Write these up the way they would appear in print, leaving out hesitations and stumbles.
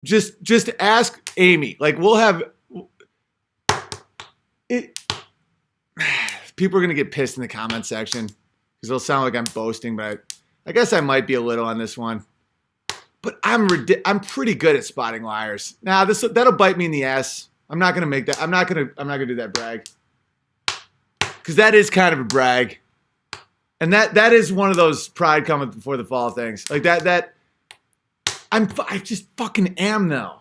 Just ask Amy. Like we'll have it. People are gonna get pissed in the comment section because it'll sound like I'm boasting, but I guess I might be a little on this one. But I'm pretty good at spotting liars. Now that'll bite me in the ass. I'm not gonna make that. I'm not gonna do that brag because that is kind of a brag, and that is one of those pride coming before the fall things. Like that. I just fucking am though.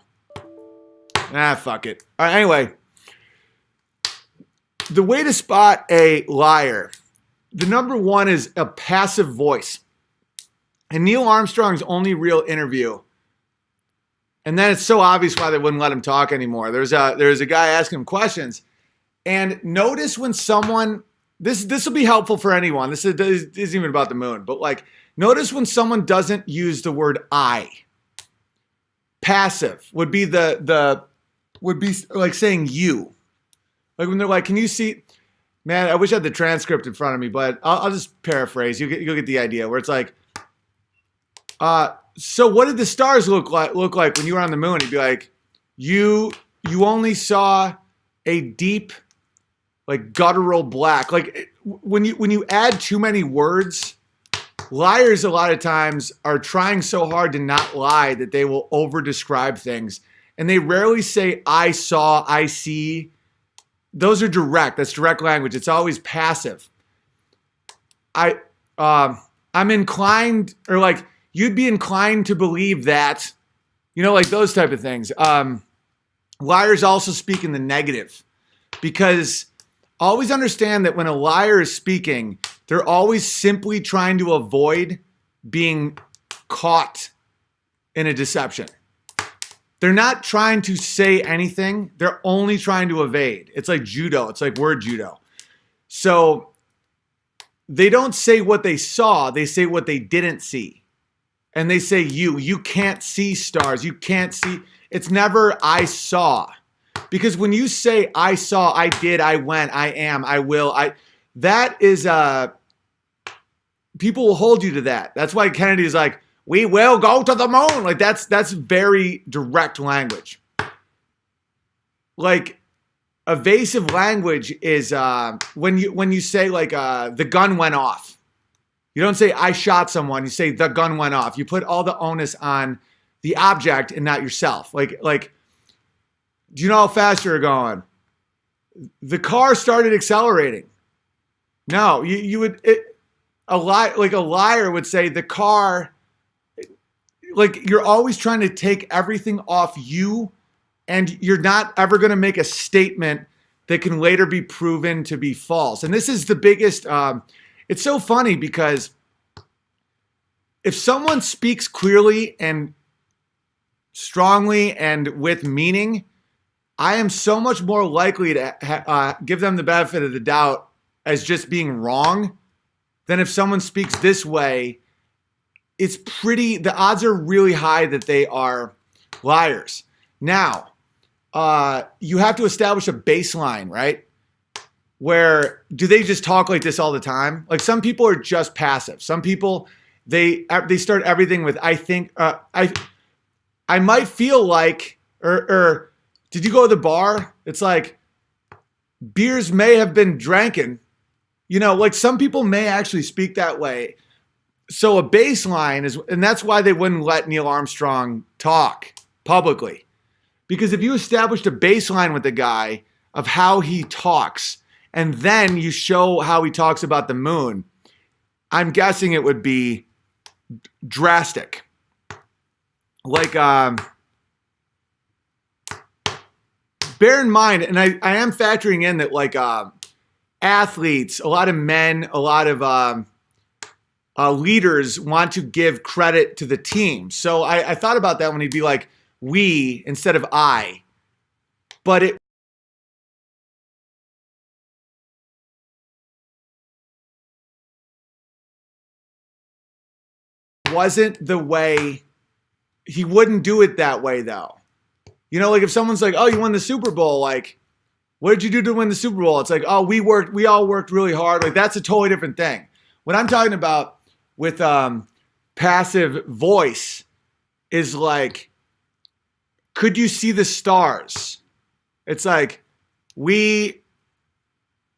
Fuck it. All right. Anyway. The way to spot a liar, the number one is a passive voice. And Neil Armstrong's only real interview, and then it's so obvious why they wouldn't let him talk anymore. There's a guy asking him questions, and notice when someone, this will be helpful for anyone. This isn't even about the moon, but like notice when someone doesn't use the word I. Passive would be would be like saying you. Like when they're like, can you see, man, I wish I had the transcript in front of me, but I'll just paraphrase. You'll get the idea where it's like, so what did the stars look like when you were on the moon? He'd be like, you only saw a deep, like guttural black. Like when you add too many words, liars a lot of times are trying so hard to not lie that they will over describe things. And they rarely say, I saw, I see. Those are direct. That's direct language. It's always passive. I'm inclined, or like you'd be inclined to believe that, like those type of things. Liars also speak in the negative because always understand that when a liar is speaking, they're always simply trying to avoid being caught in a deception. They're not trying to say anything. They're only trying to evade. It's like judo. It's like word judo. So they don't say what they saw. They say what they didn't see. And they say you can't see stars. You can't see. It's never I saw. Because when you say I saw, I did, I went, I am, I will, that is, people will hold you to that. That's why Kennedy is like, we will go to the moon. Like that's very direct language. Like evasive language is when you say like the gun went off. You don't say I shot someone. You say the gun went off. You put all the onus on the object and not yourself. Like do you know how fast you're going? The car started accelerating. No, you would a liar would say the car. Like you're always trying to take everything off you, and you're not ever going to make a statement that can later be proven to be false. And this is the biggest, it's so funny because if someone speaks clearly and strongly and with meaning, I am so much more likely to give them the benefit of the doubt as just being wrong than if someone speaks this way. The odds are really high that they are liars. Now, you have to establish a baseline, right? Where do they just talk like this all the time? Like some people are just passive. Some people, they start everything with, I think, I might feel like, or did you go to the bar? It's like, beers may have been drinking. Like some people may actually speak that way. So a baseline is, and that's why they wouldn't let Neil Armstrong talk publicly. Because if you established a baseline with the guy of how he talks, and then you show how he talks about the moon, I'm guessing it would be drastic. Like, bear in mind, and I am factoring in that like athletes, a lot of men, a lot of leaders want to give credit to the team. So I thought about that when he'd be like, we instead of I. But it wasn't the way, he wouldn't do it that way though. Like if someone's like, oh, you won the Super Bowl, like, what did you do to win the Super Bowl? It's like, oh, we all worked really hard. Like that's a totally different thing. What I'm talking about with passive voice is like could you see the stars? It's like, we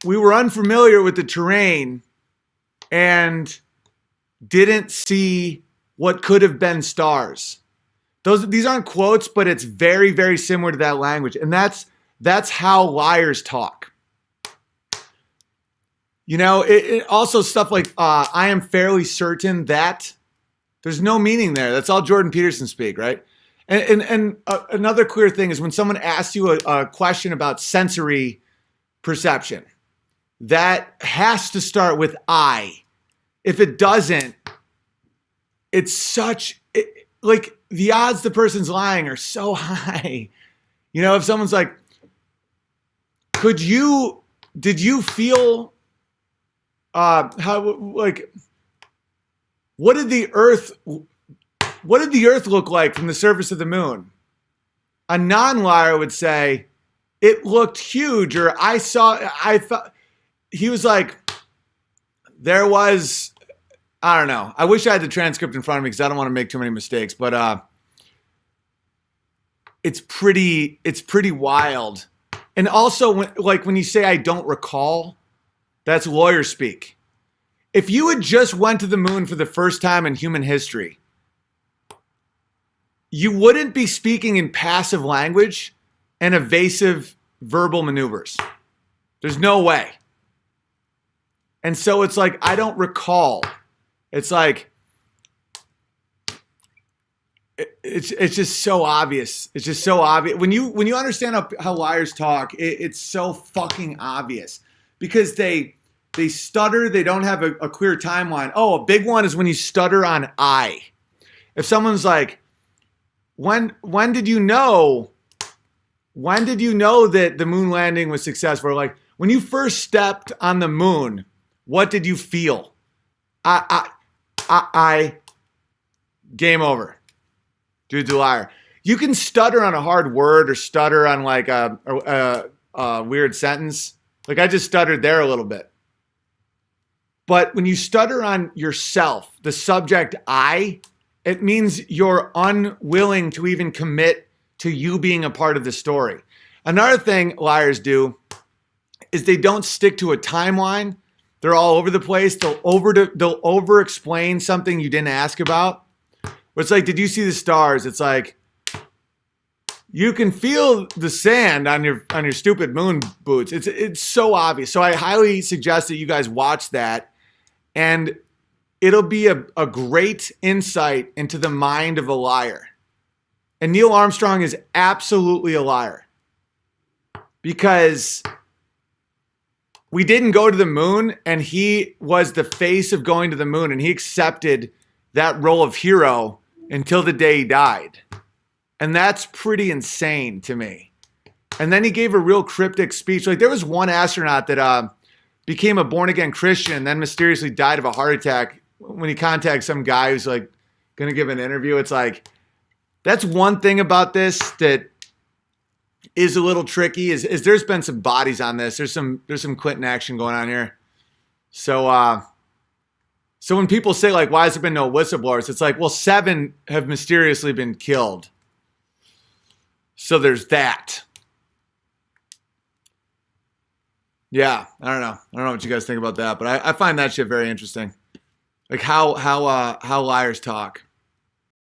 were unfamiliar with the terrain and didn't see what could have been stars. These aren't quotes, but it's very, very similar to that language. And that's how liars talk. You know, it also stuff like, I am fairly certain that, there's no meaning there. That's all Jordan Peterson speak, right? And another clear thing is when someone asks you a question about sensory perception, that has to start with I. If it doesn't, it's like the odds the person's lying are so high. You know, if someone's like, did you feel, what did the earth look like from the surface of the moon? A non-liar would say, it looked huge, or I thought, he was like, there was, I don't know. I wish I had the transcript in front of me because I don't want to make too many mistakes, but it's pretty wild. And also, when you say I don't recall, that's lawyer speak. If you had just went to the moon for the first time in human history, you wouldn't be speaking in passive language and evasive verbal maneuvers. There's no way. And so it's like, I don't recall. It's like, it's just so obvious. It's just so obvious. When you understand how liars talk, it's so fucking obvious because they stutter. They don't have a clear timeline. Oh, a big one is when you stutter on I. If someone's like, when did you know that the moon landing was successful? Like, when you first stepped on the moon, what did you feel? Game over. Dude's a liar. You can stutter on a hard word or stutter on like a weird sentence. Like I just stuttered there a little bit. But when you stutter on yourself, the subject I, it means you're unwilling to even commit to you being a part of the story. Another thing liars do is they don't stick to a timeline. They're all over the place. They'll over-explain something you didn't ask about. But it's like, did you see the stars? It's like, you can feel the sand on your stupid moon boots. It's so obvious. So I highly suggest that you guys watch that, and it'll be a great insight into the mind of a liar. And Neil Armstrong is absolutely a liar because we didn't go to the moon, and he was the face of going to the moon, and he accepted that role of hero until the day he died. And that's pretty insane to me. And then he gave a real cryptic speech. Like there was one astronaut that became a born-again Christian and then mysteriously died of a heart attack when he contacted some guy who's like going to give an interview. It's like, that's one thing about this that is a little tricky is there's been some bodies on this. There's some Clinton action going on here. So when people say like, why has there been no whistleblowers? It's like, well, 7 have mysteriously been killed. So there's that. Yeah, I don't know what you guys think about that, but I find that shit very interesting. Like how liars talk.